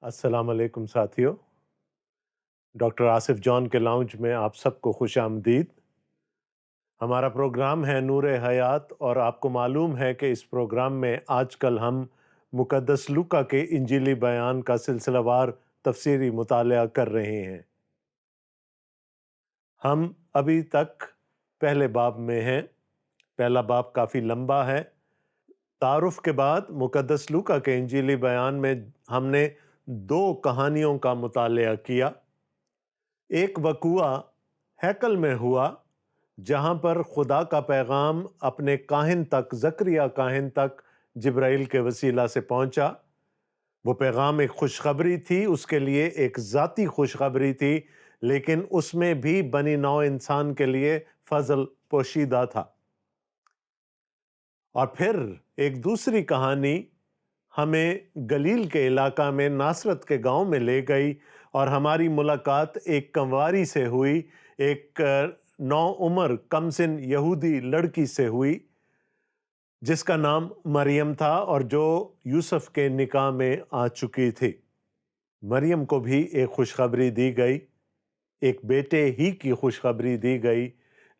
السلام علیکم ساتھیو، ڈاکٹر آصف جان کے لاؤنج میں آپ سب کو خوش آمدید۔ ہمارا پروگرام ہے نور حیات، اور آپ کو معلوم ہے کہ اس پروگرام میں آج کل ہم مقدس لوکا کے انجیلی بیان کا سلسلہ وار تفسیری مطالعہ کر رہے ہیں۔ ہم ابھی تک پہلے باب میں ہیں۔ پہلا باب کافی لمبا ہے۔ تعارف کے بعد مقدس لوکا کے انجیلی بیان میں ہم نے 2 کہانیوں کا مطالعہ کیا۔ ایک وقوعہ ہیکل میں ہوا جہاں پر خدا کا پیغام اپنے کاہن تک، زکریا کاہن تک جبرائیل کے وسیلہ سے پہنچا۔ وہ پیغام ایک خوشخبری تھی، اس کے لیے ایک ذاتی خوشخبری تھی، لیکن اس میں بھی بنی نوع انسان کے لیے فضل پوشیدہ تھا۔ اور پھر ایک دوسری کہانی ہمیں گلیل کے علاقہ میں ناصرت کے گاؤں میں لے گئی، اور ہماری ملاقات ایک کنواری سے ہوئی، ایک نوعمر کم سن یہودی لڑکی سے ہوئی جس کا نام مریم تھا اور جو یوسف کے نکاح میں آ چکی تھی۔ مریم کو بھی ایک خوشخبری دی گئی، ایک بیٹے ہی کی خوشخبری دی گئی،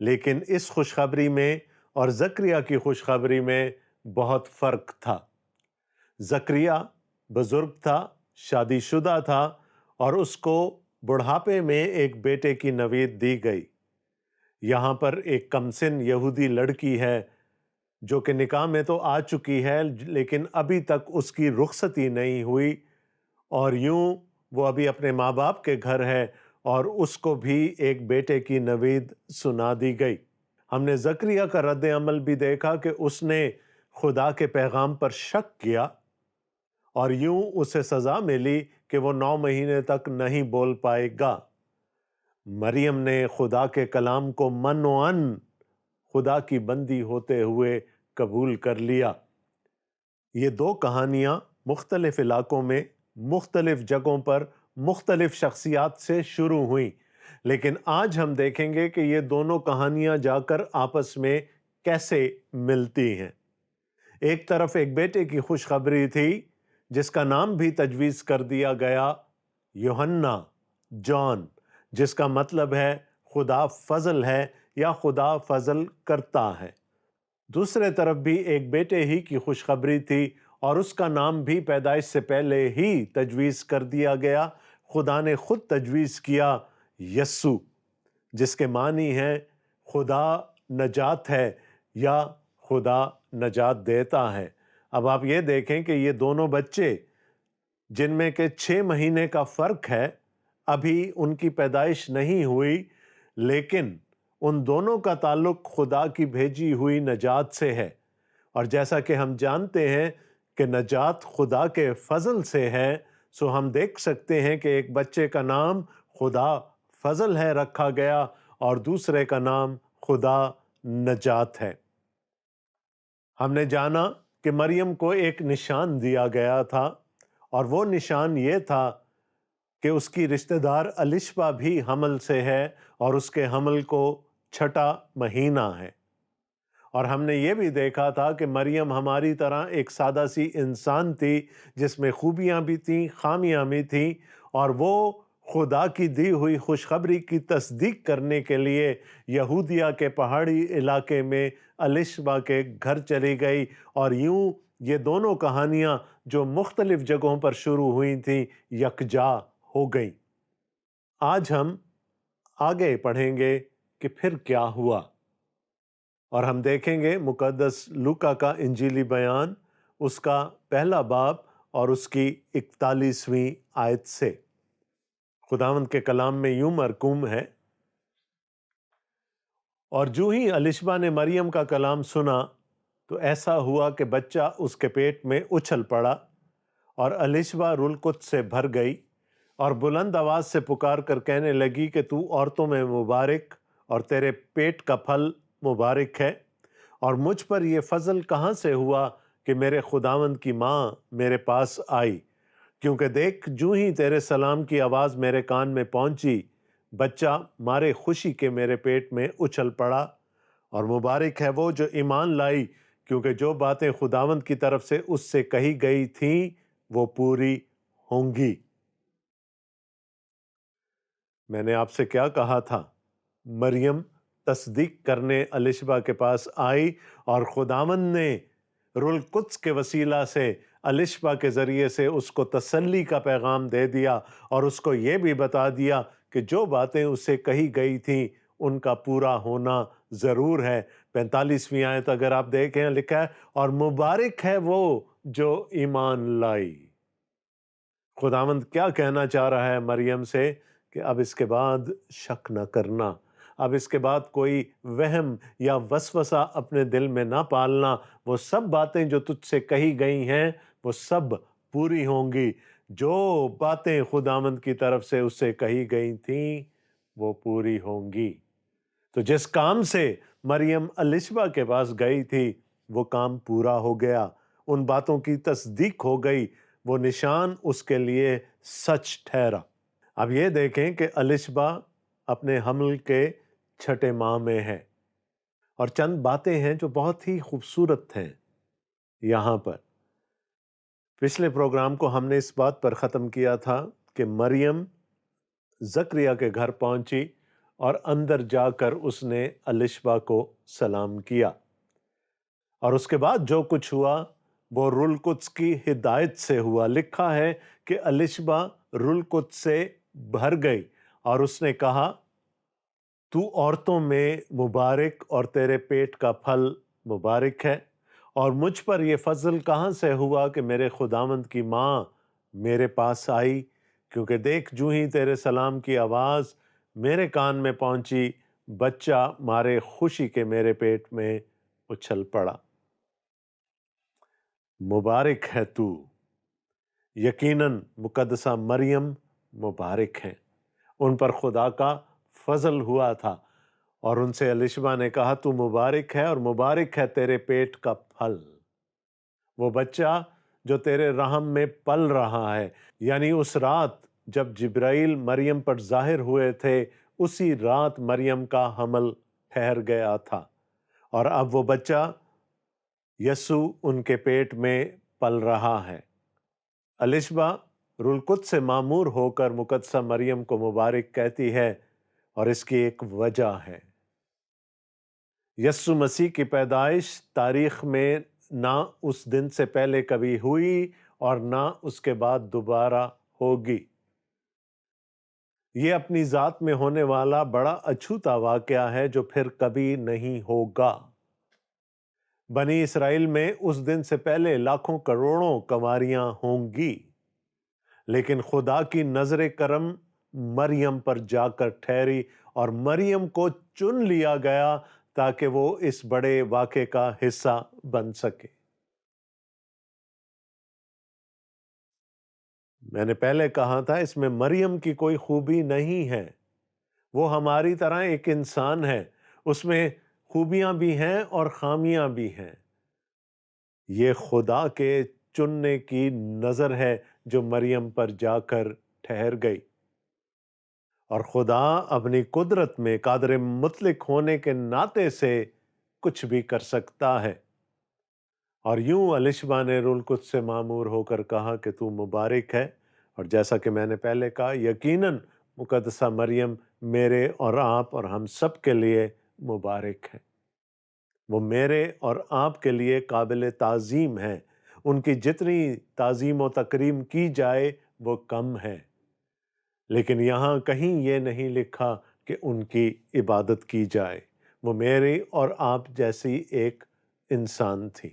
لیکن اس خوشخبری میں اور زکریا کی خوشخبری میں بہت فرق تھا۔ زکریا بزرگ تھا، شادی شدہ تھا، اور اس کو بڑھاپے میں ایک بیٹے کی نوید دی گئی۔ یہاں پر ایک کمسن یہودی لڑکی ہے جو کہ نکاح میں تو آ چکی ہے، لیکن ابھی تک اس کی رخصتی نہیں ہوئی، اور یوں وہ ابھی اپنے ماں باپ کے گھر ہے، اور اس کو بھی ایک بیٹے کی نوید سنا دی گئی۔ ہم نے زکریا کا رد عمل بھی دیکھا کہ اس نے خدا کے پیغام پر شک کیا، اور یوں اسے سزا ملی کہ وہ 9 مہینے تک نہیں بول پائے گا۔ مریم نے خدا کے کلام کو منوعاً خدا کی بندی ہوتے ہوئے قبول کر لیا۔ یہ 2 کہانیاں مختلف علاقوں میں، مختلف جگہوں پر، مختلف شخصیات سے شروع ہوئیں، لیکن آج ہم دیکھیں گے کہ یہ دونوں کہانیاں جا کر آپس میں کیسے ملتی ہیں۔ ایک طرف ایک بیٹے کی خوشخبری تھی جس کا نام بھی تجویز کر دیا گیا یوحنا، جان، جس کا مطلب ہے خدا فضل ہے یا خدا فضل کرتا ہے۔ دوسرے طرف بھی ایک بیٹے ہی کی خوشخبری تھی، اور اس کا نام بھی پیدائش سے پہلے ہی تجویز کر دیا گیا۔ خدا نے خود تجویز کیا، یسوع، جس کے معنی ہے خدا نجات ہے یا خدا نجات دیتا ہے۔ اب آپ یہ دیکھیں کہ یہ دونوں بچے جن میں کہ 6 مہینے کا فرق ہے، ابھی ان کی پیدائش نہیں ہوئی، لیکن ان دونوں کا تعلق خدا کی بھیجی ہوئی نجات سے ہے۔ اور جیسا کہ ہم جانتے ہیں کہ نجات خدا کے فضل سے ہے، سو ہم دیکھ سکتے ہیں کہ ایک بچے کا نام خدا فضل ہے رکھا گیا، اور دوسرے کا نام خدا نجات ہے۔ ہم نے جانا کہ مریم کو ایک نشان دیا گیا تھا، اور وہ نشان یہ تھا کہ اس کی رشتہ دار الشبا بھی حمل سے ہے، اور اس کے حمل کو 6واں مہینہ ہے۔ اور ہم نے یہ بھی دیکھا تھا کہ مریم ہماری طرح ایک سادہ سی انسان تھی جس میں خوبیاں بھی تھیں، خامیاں بھی تھیں، اور وہ خدا کی دی ہوئی خوشخبری کی تصدیق کرنے کے لیے یہودیہ کے پہاڑی علاقے میں الشبا کے گھر چلی گئی، اور یوں یہ دونوں کہانیاں جو مختلف جگہوں پر شروع ہوئی تھیں یکجا ہو گئیں۔ آج ہم آگے پڑھیں گے کہ پھر کیا ہوا، اور ہم دیکھیں گے مقدس لوکا کا انجیلی بیان، اس کا پہلا باب اور اس کی 41ویں آیت سے۔ خداوند کے کلام میں یوں مرقوم ہے، اور جو ہی الشبا نے مریم کا کلام سنا تو ایسا ہوا کہ بچہ اس کے پیٹ میں اچھل پڑا، اور الشبا روح القدس سے بھر گئی، اور بلند آواز سے پکار کر کہنے لگی کہ تو عورتوں میں مبارک، اور تیرے پیٹ کا پھل مبارک ہے، اور مجھ پر یہ فضل کہاں سے ہوا کہ میرے خداوند کی ماں میرے پاس آئی، کیونکہ دیکھ جو ہی تیرے سلام کی آواز میرے کان میں پہنچی، بچہ مارے خوشی کے میرے پیٹ میں اچھل پڑا، اور مبارک ہے وہ جو ایمان لائی، کیونکہ جو باتیں خداوند کی طرف سے اس سے کہی گئی تھیں وہ پوری ہوں گی۔ میں نے آپ سے کیا کہا تھا؟ مریم تصدیق کرنے الشبا کے پاس آئی اور خداوند نے روح القدس کے وسیلہ سے الشبا کے ذریعے سے اس کو تسلی کا پیغام دے دیا اور اس کو یہ بھی بتا دیا کہ جو باتیں اس سے کہی گئی تھیں ان کا پورا ہونا ضرور ہے۔ 45ویں آیت اگر آپ دیکھیں لکھا ہے، اور مبارک ہے وہ جو ایمان لائی۔ خداوند کیا کہنا چاہ رہا ہے مریم سے کہ اب اس کے بعد شک نہ کرنا، اب اس کے بعد کوئی وہم یا وسوسہ اپنے دل میں نہ پالنا۔ وہ سب باتیں جو تجھ سے کہی گئی ہیں وہ سب پوری ہوں گی۔ جو باتیں خداوند کی طرف سے اس سے کہی گئی تھیں وہ پوری ہوں گی۔ تو جس کام سے مریم الشبا کے پاس گئی تھی وہ کام پورا ہو گیا، ان باتوں کی تصدیق ہو گئی، وہ نشان اس کے لیے سچ ٹھہرا۔ اب یہ دیکھیں کہ الشبا اپنے حمل کے 6 ماہ میں ہے، اور چند باتیں ہیں جو بہت ہی خوبصورت ہیں یہاں پر۔ پچھلے پروگرام کو ہم نے اس بات پر ختم کیا تھا کہ مریم زکریا کے گھر پہنچی اور اندر جا کر اس نے الشبا کو سلام کیا، اور اس کے بعد جو کچھ ہوا وہ روح القدس کی ہدایت سے ہوا۔ لکھا ہے کہ الشبا روح القدس سے بھر گئی اور اس نے کہا، تو عورتوں میں مبارک اور تیرے پیٹ کا پھل مبارک ہے، اور مجھ پر یہ فضل کہاں سے ہوا کہ میرے خداوند کی ماں میرے پاس آئی، کیونکہ دیکھ جو ہی تیرے سلام کی آواز میرے کان میں پہنچی، بچہ مارے خوشی کے میرے پیٹ میں اچھل پڑا۔ مبارک ہے تو، یقیناً مقدسہ مریم مبارک ہیں، ان پر خدا کا فضل ہوا تھا، اور ان سے الشبا نے کہا تو مبارک ہے اور مبارک ہے تیرے پیٹ کا پھل، وہ بچہ جو تیرے رحم میں پل رہا ہے۔ یعنی اس رات جب جبرائیل مریم پر ظاہر ہوئے تھے اسی رات مریم کا حمل ٹھہر گیا تھا، اور اب وہ بچہ یسوع ان کے پیٹ میں پل رہا ہے۔ الشبا روح القدس سے معمور ہو کر مقدسہ مریم کو مبارک کہتی ہے، اور اس کی ایک وجہ ہے۔ یسوع مسیح کی پیدائش تاریخ میں نہ اس دن سے پہلے کبھی ہوئی اور نہ اس کے بعد دوبارہ ہوگی۔ یہ اپنی ذات میں ہونے والا بڑا اچھوتا واقعہ ہے جو پھر کبھی نہیں ہوگا۔ بنی اسرائیل میں اس دن سے پہلے لاکھوں کروڑوں کنواریاں ہوں گی، لیکن خدا کی نظر کرم مریم پر جا کر ٹھہری، اور مریم کو چن لیا گیا تاکہ وہ اس بڑے واقعے کا حصہ بن سکے۔ میں نے پہلے کہا تھا اس میں مریم کی کوئی خوبی نہیں ہے، وہ ہماری طرح ایک انسان ہے، اس میں خوبیاں بھی ہیں اور خامیاں بھی ہیں۔ یہ خدا کے چننے کی نظر ہے جو مریم پر جا کر ٹھہر گئی، اور خدا اپنی قدرت میں قادر مطلق ہونے کے ناطے سے کچھ بھی کر سکتا ہے۔ اور یوں الشبا نے روح القدس سے معمور ہو کر کہا کہ تو مبارک ہے، اور جیسا کہ میں نے پہلے کہا یقیناً مقدسہ مریم میرے اور آپ اور ہم سب کے لیے مبارک ہے۔ وہ میرے اور آپ کے لیے قابل تعظیم ہے، ان کی جتنی تعظیم و تکریم کی جائے وہ کم ہے، لیکن یہاں کہیں یہ نہیں لکھا کہ ان کی عبادت کی جائے۔ وہ میرے اور آپ جیسی ایک انسان تھی۔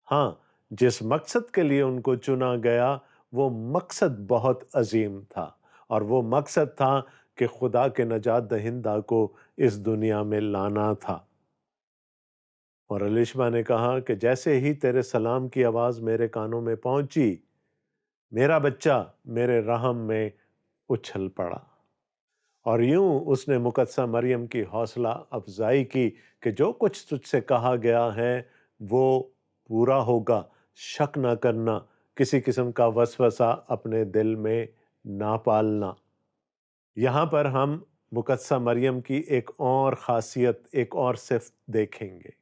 ہاں، جس مقصد کے لیے ان کو چنا گیا وہ مقصد بہت عظیم تھا، اور وہ مقصد تھا کہ خدا کے نجات دہندہ کو اس دنیا میں لانا تھا۔ اور الشبا نے کہا کہ جیسے ہی تیرے سلام کی آواز میرے کانوں میں پہنچی، میرا بچہ میرے رحم میں اچھل پڑا۔ اور یوں اس نے مقدسہ مریم کی حوصلہ افزائی کی کہ جو کچھ تجھ سے کہا گیا ہے وہ پورا ہوگا، شک نہ کرنا، کسی قسم کا وسوسہ اپنے دل میں نہ پالنا۔ یہاں پر ہم مقدسہ مریم کی ایک اور خاصیت، ایک اور صفت دیکھیں گے۔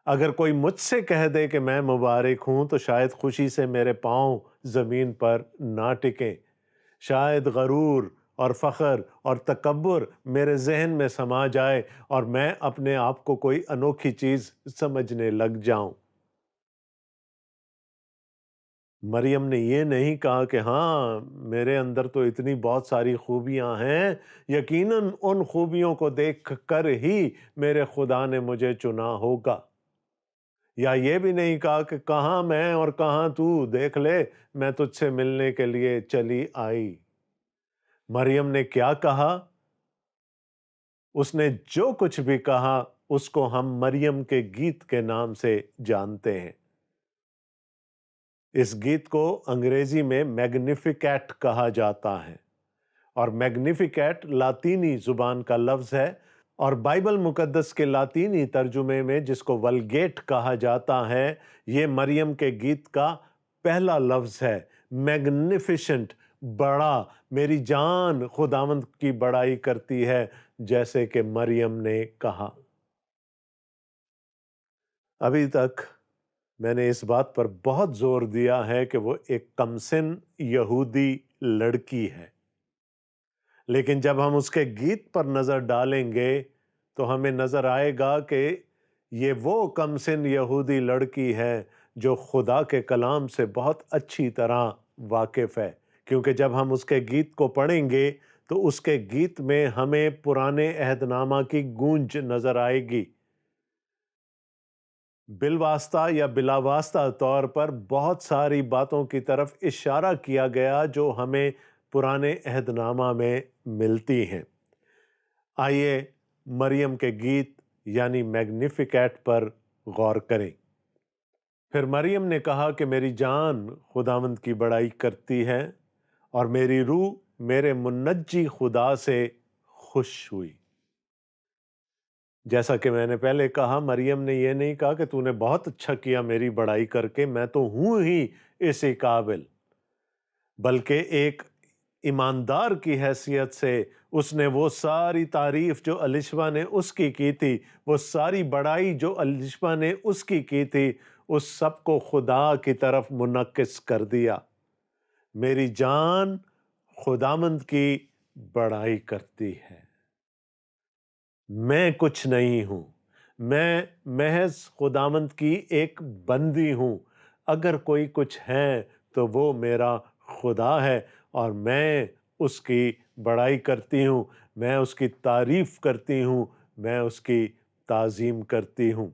اگر کوئی مجھ سے کہہ دے کہ میں مبارک ہوں تو شاید خوشی سے میرے پاؤں زمین پر نہ ٹکیں، شاید غرور اور فخر اور تکبر میرے ذہن میں سما جائے اور میں اپنے آپ کو کوئی انوکھی چیز سمجھنے لگ جاؤں۔ مریم نے یہ نہیں کہا کہ ہاں میرے اندر تو اتنی بہت ساری خوبیاں ہیں، یقیناً ان خوبیوں کو دیکھ کر ہی میرے خدا نے مجھے چنا ہوگا۔ یا یہ بھی نہیں کہا کہ کہاں میں اور کہاں تو، دیکھ لے میں تجھ سے ملنے کے لیے چلی آئی۔ مریم نے کیا کہا؟ اس نے جو کچھ بھی کہا اس کو ہم مریم کے گیت کے نام سے جانتے ہیں۔ اس گیت کو انگریزی میں میگنیفیکیٹ کہا جاتا ہے، اور میگنیفیکیٹ لاطینی زبان کا لفظ ہے، اور بائبل مقدس کے لاطینی ترجمے میں جس کو ولگیٹ کہا جاتا ہے، یہ مریم کے گیت کا پہلا لفظ ہے۔ میگنیفیشنٹ، بڑا، میری جان خداوند کی بڑائی کرتی ہے، جیسے کہ مریم نے کہا۔ ابھی تک میں نے اس بات پر بہت زور دیا ہے کہ وہ ایک کمسن یہودی لڑکی ہے، لیکن جب ہم اس کے گیت پر نظر ڈالیں گے تو ہمیں نظر آئے گا کہ یہ وہ کمسن یہودی لڑکی ہے جو خدا کے کلام سے بہت اچھی طرح واقف ہے، کیونکہ جب ہم اس کے گیت کو پڑھیں گے تو اس کے گیت میں ہمیں پرانے عہد نامہ کی گونج نظر آئے گی۔ بالواسطہ یا بلا واسطہ طور پر بہت ساری باتوں کی طرف اشارہ کیا گیا جو ہمیں پرانے عہد نامہ میں ملتی ہیں۔ آئیے مریم کے گیت یعنی میگنیفیکیٹ پر غور کریں۔ پھر مریم نے کہا کہ میری جان خداوند کی بڑائی کرتی ہے اور میری روح میرے منجی خدا سے خوش ہوئی۔ جیسا کہ میں نے پہلے کہا، مریم نے یہ نہیں کہا کہ تو نے بہت اچھا کیا میری بڑائی کر کے، میں تو ہوں ہی اسی قابل، بلکہ ایک ایماندار کی حیثیت سے اس نے وہ ساری تعریف جو الیشبا نے اس کی تھی، وہ ساری بڑائی جو الیشبا نے اس کی تھی، اس سب کو خدا کی طرف منعکس کر دیا۔ میری جان خداوند کی بڑائی کرتی ہے۔ میں کچھ نہیں ہوں، میں محض خداوند کی ایک بندی ہوں۔ اگر کوئی کچھ ہے تو وہ میرا خدا ہے، اور میں اس کی بڑائی کرتی ہوں، میں اس کی تعریف کرتی ہوں، میں اس کی تعظیم کرتی ہوں۔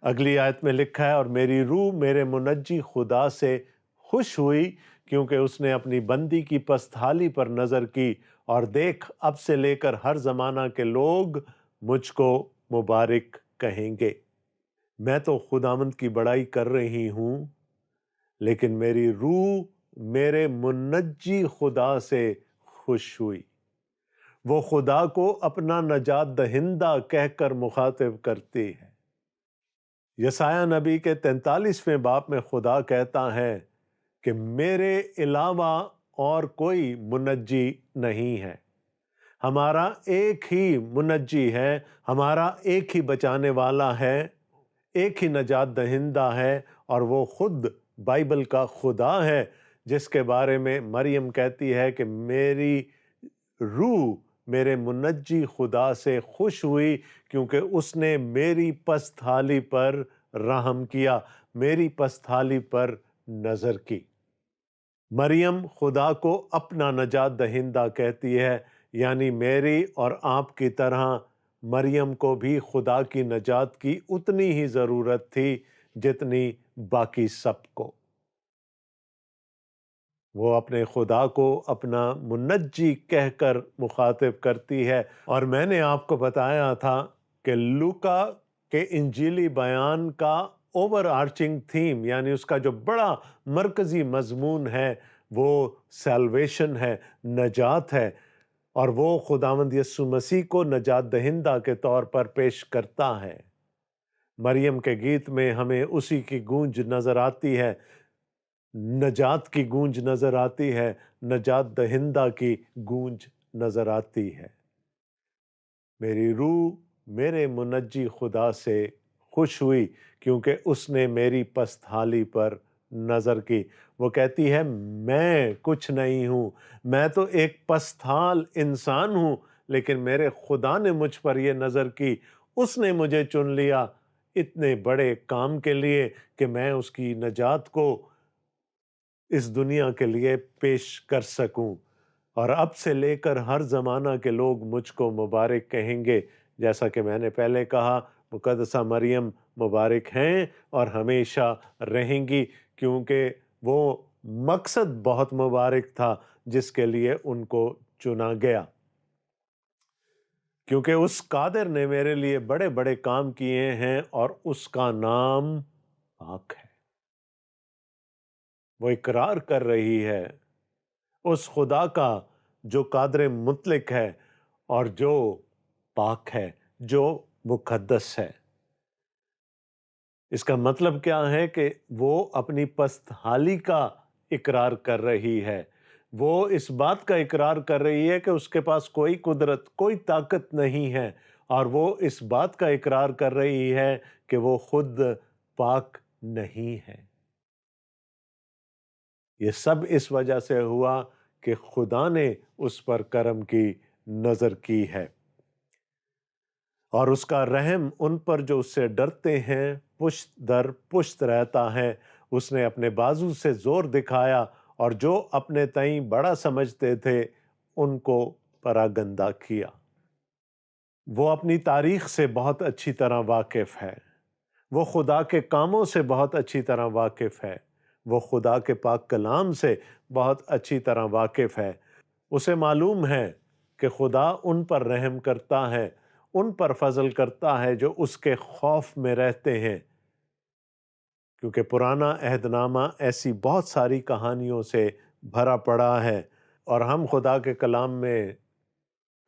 اگلی آیت میں لکھا ہے، اور میری روح میرے منجی خدا سے خوش ہوئی، کیونکہ اس نے اپنی بندی کی پستحالی پر نظر کی، اور دیکھ اب سے لے کر ہر زمانہ کے لوگ مجھ کو مبارک کہیں گے۔ میں تو خداوند کی بڑائی کر رہی ہوں، لیکن میری روح میرے منجی خدا سے خوش ہوئی۔ وہ خدا کو اپنا نجات دہندہ کہہ کر مخاطب کرتی ہے۔ یسایہ نبی کے 43ویں باب میں خدا کہتا ہے کہ میرے علاوہ اور کوئی منجی نہیں ہے۔ ہمارا ایک ہی منجی ہے، ہمارا ایک ہی بچانے والا ہے، ایک ہی نجات دہندہ ہے، اور وہ خود بائبل کا خدا ہے، جس کے بارے میں مریم کہتی ہے کہ میری روح میرے منجی خدا سے خوش ہوئی، کیونکہ اس نے میری پستحالی پر رحم کیا، میری پستحالی پر نظر کی۔ مریم خدا کو اپنا نجات دہندہ کہتی ہے، یعنی میری اور آپ کی طرح مریم کو بھی خدا کی نجات کی اتنی ہی ضرورت تھی جتنی باقی سب کو۔ وہ اپنے خدا کو اپنا منجی کہہ کر مخاطب کرتی ہے، اور میں نے آپ کو بتایا تھا کہ لوکا کے انجیلی بیان کا اوور آرچنگ تھیم، یعنی اس کا جو بڑا مرکزی مضمون ہے، وہ سیلویشن ہے، نجات ہے، اور وہ خداوند یسوع مسیح کو نجات دہندہ کے طور پر پیش کرتا ہے۔ مریم کے گیت میں ہمیں اسی کی گونج نظر آتی ہے، نجات کی گونج نظر آتی ہے، نجات دہندہ کی گونج نظر آتی ہے۔ میری روح میرے منجی خدا سے خوش ہوئی، کیونکہ اس نے میری پستحالی پر نظر کی۔ وہ کہتی ہے میں کچھ نہیں ہوں، میں تو ایک پستھال انسان ہوں، لیکن میرے خدا نے مجھ پر یہ نظر کی، اس نے مجھے چن لیا اتنے بڑے کام کے لیے کہ میں اس کی نجات کو اس دنیا کے لیے پیش کر سکوں، اور اب سے لے کر ہر زمانہ کے لوگ مجھ کو مبارک کہیں گے۔ جیسا کہ میں نے پہلے کہا، مقدسہ مریم مبارک ہیں اور ہمیشہ رہیں گی، کیونکہ وہ مقصد بہت مبارک تھا جس کے لیے ان کو چنا گیا۔ کیونکہ اس قادر نے میرے لیے بڑے بڑے کام کیے ہیں اور اس کا نام پاک ہے۔ وہ اقرار کر رہی ہے اس خدا کا جو قادر مطلق ہے اور جو پاک ہے، جو مقدس ہے۔ اس کا مطلب کیا ہے کہ وہ اپنی پست حالی کا اقرار کر رہی ہے، وہ اس بات کا اقرار کر رہی ہے کہ اس کے پاس کوئی قدرت، کوئی طاقت نہیں ہے، اور وہ اس بات کا اقرار کر رہی ہے کہ وہ خود پاک نہیں ہے۔ یہ سب اس وجہ سے ہوا کہ خدا نے اس پر کرم کی نظر کی ہے، اور اس کا رحم ان پر جو اس سے ڈرتے ہیں پشت در پشت رہتا ہے۔ اس نے اپنے بازو سے زور دکھایا، اور جو اپنے تئیں بڑا سمجھتے تھے ان کو پراگندہ کیا۔ وہ اپنی تاریخ سے بہت اچھی طرح واقف ہے، وہ خدا کے کاموں سے بہت اچھی طرح واقف ہے، وہ خدا کے پاک کلام سے بہت اچھی طرح واقف ہے۔ اسے معلوم ہے کہ خدا ان پر رحم کرتا ہے، ان پر فضل کرتا ہے جو اس کے خوف میں رہتے ہیں، کیونکہ پرانا عہد نامہ ایسی بہت ساری کہانیوں سے بھرا پڑا ہے، اور ہم خدا کے کلام میں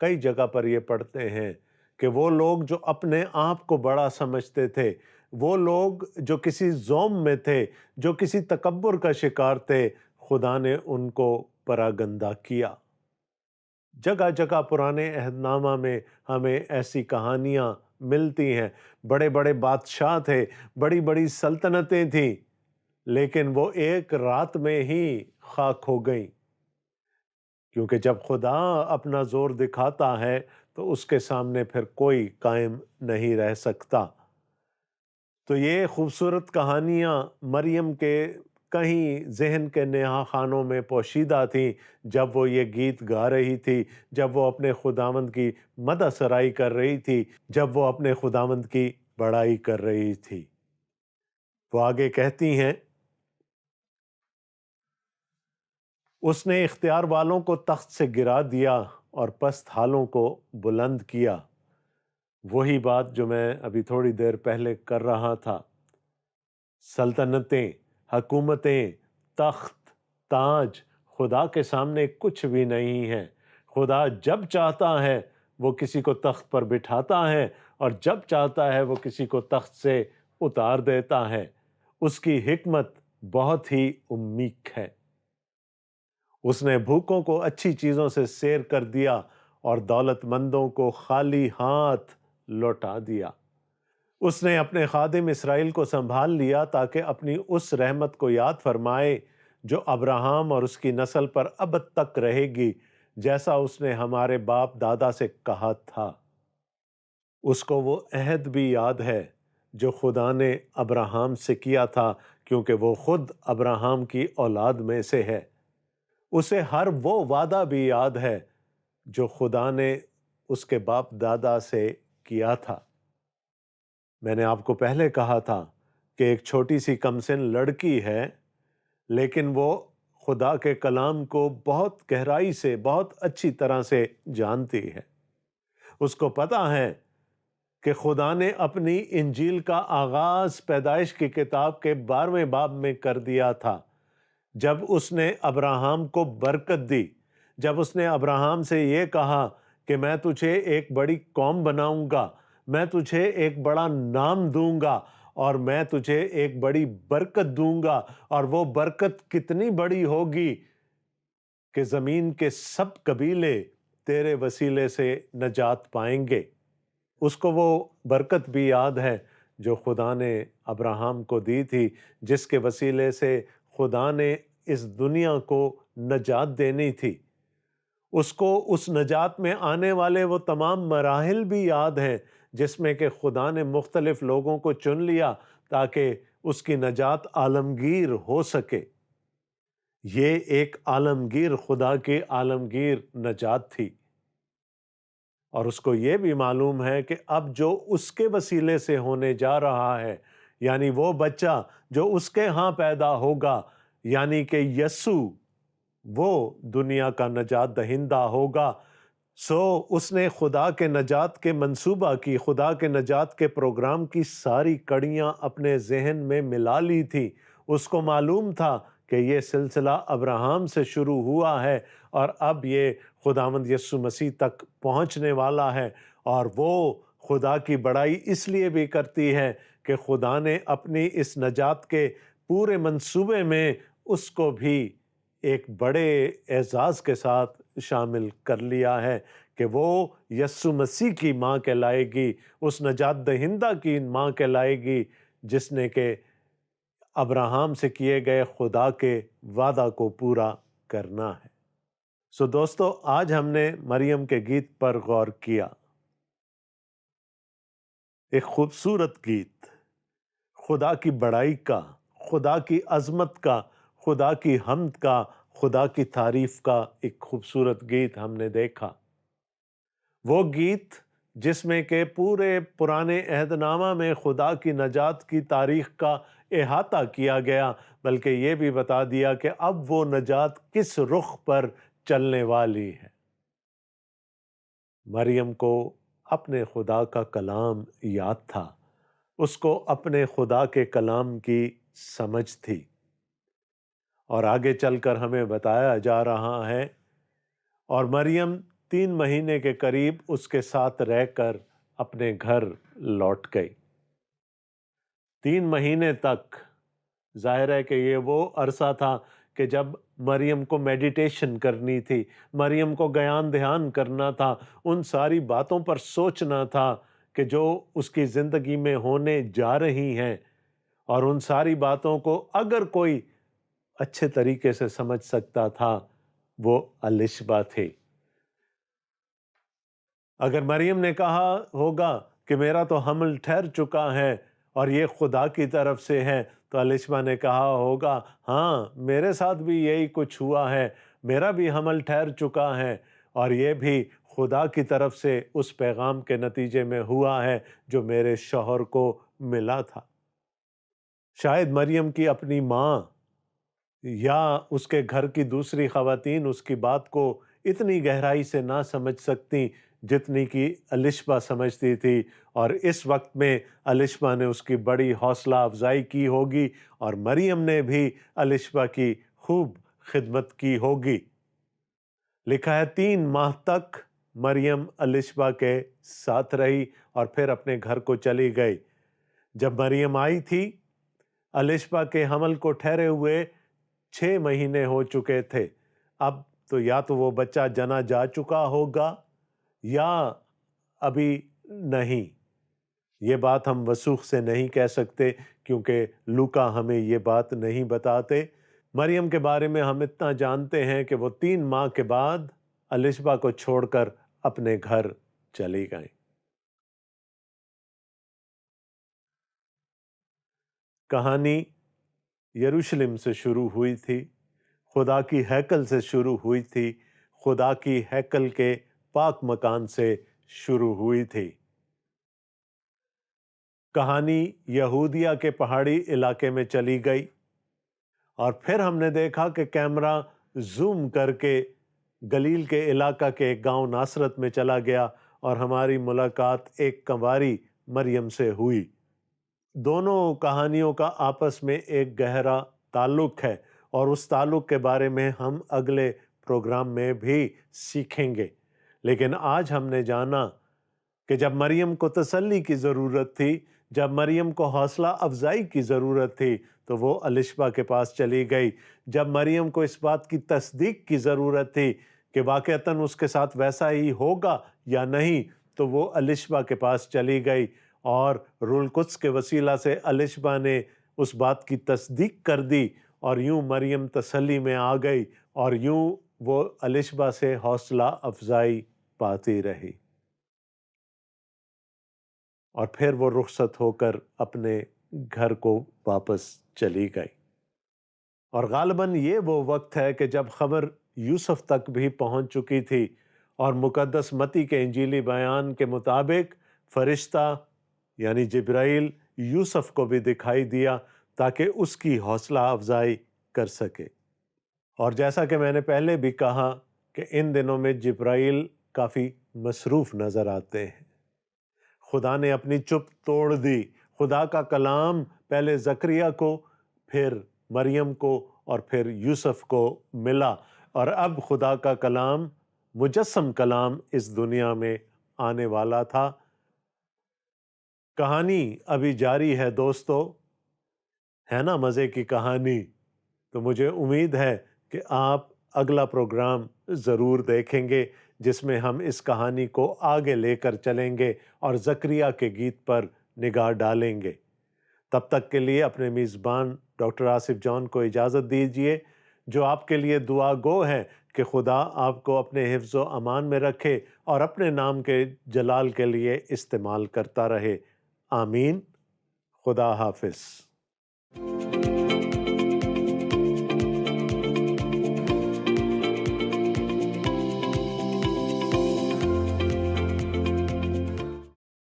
کئی جگہ پر یہ پڑھتے ہیں کہ وہ لوگ جو اپنے آپ کو بڑا سمجھتے تھے، وہ لوگ جو کسی زوم میں تھے، جو کسی تکبر کا شکار تھے، خدا نے ان کو پراگندہ کیا۔ جگہ جگہ پرانے عہد نامہ میں ہمیں ایسی کہانیاں ملتی ہیں۔ بڑے بڑے بادشاہ تھے، بڑی بڑی سلطنتیں تھیں، لیکن وہ ایک رات میں ہی خاک ہو گئیں، کیونکہ جب خدا اپنا زور دکھاتا ہے تو اس کے سامنے پھر کوئی قائم نہیں رہ سکتا۔ تو یہ خوبصورت کہانیاں مریم کے کہیں ذہن کے نہا خانوں میں پوشیدہ تھیں جب وہ یہ گیت گا رہی تھی، جب وہ اپنے خداوند کی مدح سرائی کر رہی تھی، جب وہ اپنے خداوند کی بڑائی کر رہی تھی۔ وہ آگے کہتی ہیں، اس نے اختیار والوں کو تخت سے گرا دیا اور پست حالوں کو بلند کیا۔ وہی بات جو میں ابھی تھوڑی دیر پہلے کر رہا تھا۔ سلطنتیں، حکومتیں، تخت، تاج خدا کے سامنے کچھ بھی نہیں ہے۔ خدا جب چاہتا ہے وہ کسی کو تخت پر بٹھاتا ہے، اور جب چاہتا ہے وہ کسی کو تخت سے اتار دیتا ہے۔ اس کی حکمت بہت ہی عمیق ہے۔ اس نے بھوکوں کو اچھی چیزوں سے سیر کر دیا اور دولت مندوں کو خالی ہاتھ لوٹا دیا۔ اس نے اپنے خادم اسرائیل کو سنبھال لیا تاکہ اپنی اس رحمت کو یاد فرمائے جو ابراہم اور اس کی نسل پر ابد تک رہے گی، جیسا اس نے ہمارے باپ دادا سے کہا تھا۔ اس کو وہ عہد بھی یاد ہے جو خدا نے ابراہم سے کیا تھا، کیونکہ وہ خود ابراہم کی اولاد میں سے ہے۔ اسے ہر وہ وعدہ بھی یاد ہے جو خدا نے اس کے باپ دادا سے کیا تھا۔ میں نے آپ کو پہلے کہا تھا کہ ایک چھوٹی سی کمسن لڑکی ہے، لیکن وہ خدا کے کلام کو بہت گہرائی سے، بہت اچھی طرح سے جانتی ہے۔ اس کو پتہ ہے کہ خدا نے اپنی انجیل کا آغاز پیدائش کی کتاب کے 12ویں باب میں کر دیا تھا، جب اس نے ابراہم کو برکت دی، جب اس نے ابراہم سے یہ کہا کہ میں تجھے ایک بڑی قوم بناؤں گا، میں تجھے ایک بڑا نام دوں گا، اور میں تجھے ایک بڑی برکت دوں گا، اور وہ برکت کتنی بڑی ہوگی کہ زمین کے سب قبیلے تیرے وسیلے سے نجات پائیں گے۔ اس کو وہ برکت بھی یاد ہے جو خدا نے ابراہم کو دی تھی، جس کے وسیلے سے خدا نے اس دنیا کو نجات دینی تھی، اس کو اس نجات میں آنے والے وہ تمام مراحل بھی یاد ہیں جس میں کہ خدا نے مختلف لوگوں کو چن لیا تاکہ اس کی نجات عالمگیر ہو سکے۔ یہ ایک عالمگیر خدا کی عالمگیر نجات تھی، اور اس کو یہ بھی معلوم ہے کہ اب جو اس کے وسیلے سے ہونے جا رہا ہے، یعنی وہ بچہ جو اس کے ہاں پیدا ہوگا، یعنی کہ یسوع، وہ دنیا کا نجات دہندہ ہوگا۔ سو اس نے خدا کے نجات کے منصوبہ کی، خدا کے نجات کے پروگرام کی ساری کڑیاں اپنے ذہن میں ملا لی تھی۔ اس کو معلوم تھا کہ یہ سلسلہ ابراہم سے شروع ہوا ہے اور اب یہ خداوند یسوع مسیح تک پہنچنے والا ہے، اور وہ خدا کی بڑائی اس لیے بھی کرتی ہے کہ خدا نے اپنی اس نجات کے پورے منصوبے میں اس کو بھی ایک بڑے اعزاز کے ساتھ شامل کر لیا ہے کہ وہ یسوع مسیح کی ماں کہلائے گی، اس نجات دہندہ کی ماں کہلائے گی جس نے کہ ابراہم سے کیے گئے خدا کے وعدہ کو پورا کرنا ہے۔ سو دوستو، آج ہم نے مریم کے گیت پر غور کیا۔ ایک خوبصورت گیت، خدا کی بڑائی کا، خدا کی عظمت کا، خدا کی حمد کا، خدا کی تعریف کا ایک خوبصورت گیت ہم نے دیکھا۔ وہ گیت جس میں کہ پورے پرانے عہد نامہ میں خدا کی نجات کی تاریخ کا احاطہ کیا گیا، بلکہ یہ بھی بتا دیا کہ اب وہ نجات کس رخ پر چلنے والی ہے۔ مریم کو اپنے خدا کا کلام یاد تھا، اس کو اپنے خدا کے کلام کی سمجھ تھی، اور آگے چل کر ہمیں بتایا جا رہا ہے، اور مریم 3 مہینے کے قریب اس کے ساتھ رہ کر اپنے گھر لوٹ گئی۔ 3 مہینے تک ظاہر ہے کہ یہ وہ عرصہ تھا کہ جب مریم کو میڈیٹیشن کرنی تھی، مریم کو گیان دھیان کرنا تھا، ان ساری باتوں پر سوچنا تھا کہ جو اس کی زندگی میں ہونے جا رہی ہیں، اور ان ساری باتوں کو اگر کوئی اچھے طریقے سے سمجھ سکتا تھا وہ الشبہ تھی۔ اگر مریم نے کہا ہوگا کہ میرا تو حمل ٹھہر چکا ہے اور یہ خدا کی طرف سے ہے، تو الشبہ نے کہا ہوگا ہاں میرے ساتھ بھی یہی کچھ ہوا ہے، میرا بھی حمل ٹھہر چکا ہے، اور یہ بھی خدا کی طرف سے اس پیغام کے نتیجے میں ہوا ہے جو میرے شوہر کو ملا تھا۔ شاید مریم کی اپنی ماں یا اس کے گھر کی دوسری خواتین اس کی بات کو اتنی گہرائی سے نہ سمجھ سکتی جتنی کہ الشبہ سمجھتی تھی، اور اس وقت میں الشبہ نے اس کی بڑی حوصلہ افزائی کی ہوگی، اور مریم نے بھی الشبہ کی خوب خدمت کی ہوگی۔ لکھا ہے 3 ماہ تک مریم الشبہ کے ساتھ رہی اور پھر اپنے گھر کو چلی گئی۔ جب مریم آئی تھی، الشبہ کے حمل کو ٹھہرے ہوئے 6 مہینے ہو چکے تھے۔ اب تو یا تو وہ بچہ جنا جا چکا ہوگا یا ابھی نہیں، یہ بات ہم وثوق سے نہیں کہہ سکتے کیونکہ لوکا ہمیں یہ بات نہیں بتاتے۔ مریم کے بارے میں ہم اتنا جانتے ہیں کہ وہ 3 ماہ کے بعد الشبہ کو چھوڑ کر اپنے گھر چلی گئیں۔ کہانی یروشلم سے شروع ہوئی تھی، خدا کی ہیکل سے شروع ہوئی تھی، خدا کی ہیکل کے پاک مکان سے شروع ہوئی تھی۔ کہانی یہودیہ کے پہاڑی علاقے میں چلی گئی، اور پھر ہم نے دیکھا کہ کیمرہ زوم کر کے گلیل کے علاقہ کے ایک گاؤں ناصرت میں چلا گیا، اور ہماری ملاقات ایک کنواری مریم سے ہوئی۔ دونوں کہانیوں کا آپس میں ایک گہرا تعلق ہے، اور اس تعلق کے بارے میں ہم اگلے پروگرام میں بھی سیکھیں گے۔ لیکن آج ہم نے جانا کہ جب مریم کو تسلی کی ضرورت تھی، جب مریم کو حوصلہ افزائی کی ضرورت تھی، تو وہ الشبہ کے پاس چلی گئی۔ جب مریم کو اس بات کی تصدیق کی ضرورت تھی کہ واقعتاً اس کے ساتھ ویسا ہی ہوگا یا نہیں، تو وہ الشبہ کے پاس چلی گئی، اور روح القدس کے وسیلہ سے الشبہ نے اس بات کی تصدیق کر دی، اور یوں مریم تسلی میں آ گئی، اور یوں وہ الشبہ سے حوصلہ افزائی پاتی رہی، اور پھر وہ رخصت ہو کر اپنے گھر کو واپس چلی گئی۔ اور غالباً یہ وہ وقت ہے کہ جب خبر یوسف تک بھی پہنچ چکی تھی، اور مقدس متی کے انجیلی بیان کے مطابق فرشتہ یعنی جبرائیل یوسف کو بھی دکھائی دیا تاکہ اس کی حوصلہ افزائی کر سکے۔ اور جیسا کہ میں نے پہلے بھی کہا کہ ان دنوں میں جبرائیل کافی مصروف نظر آتے ہیں۔ خدا نے اپنی چپ توڑ دی، خدا کا کلام پہلے زکریا کو، پھر مریم کو، اور پھر یوسف کو ملا، اور اب خدا کا کلام، مجسم کلام، اس دنیا میں آنے والا تھا۔ کہانی ابھی جاری ہے دوستو، ہے نا مزے کی کہانی؟ تو مجھے امید ہے کہ آپ اگلا پروگرام ضرور دیکھیں گے، جس میں ہم اس کہانی کو آگے لے کر چلیں گے اور زکریا کے گیت پر نگاہ ڈالیں گے۔ تب تک کے لیے اپنے میزبان ڈاکٹر آصف جان کو اجازت دیجیے، جو آپ کے لیے دعا گو ہے کہ خدا آپ کو اپنے حفظ و امان میں رکھے اور اپنے نام کے جلال کے لیے استعمال کرتا رہے۔ آمین۔ خدا حافظ۔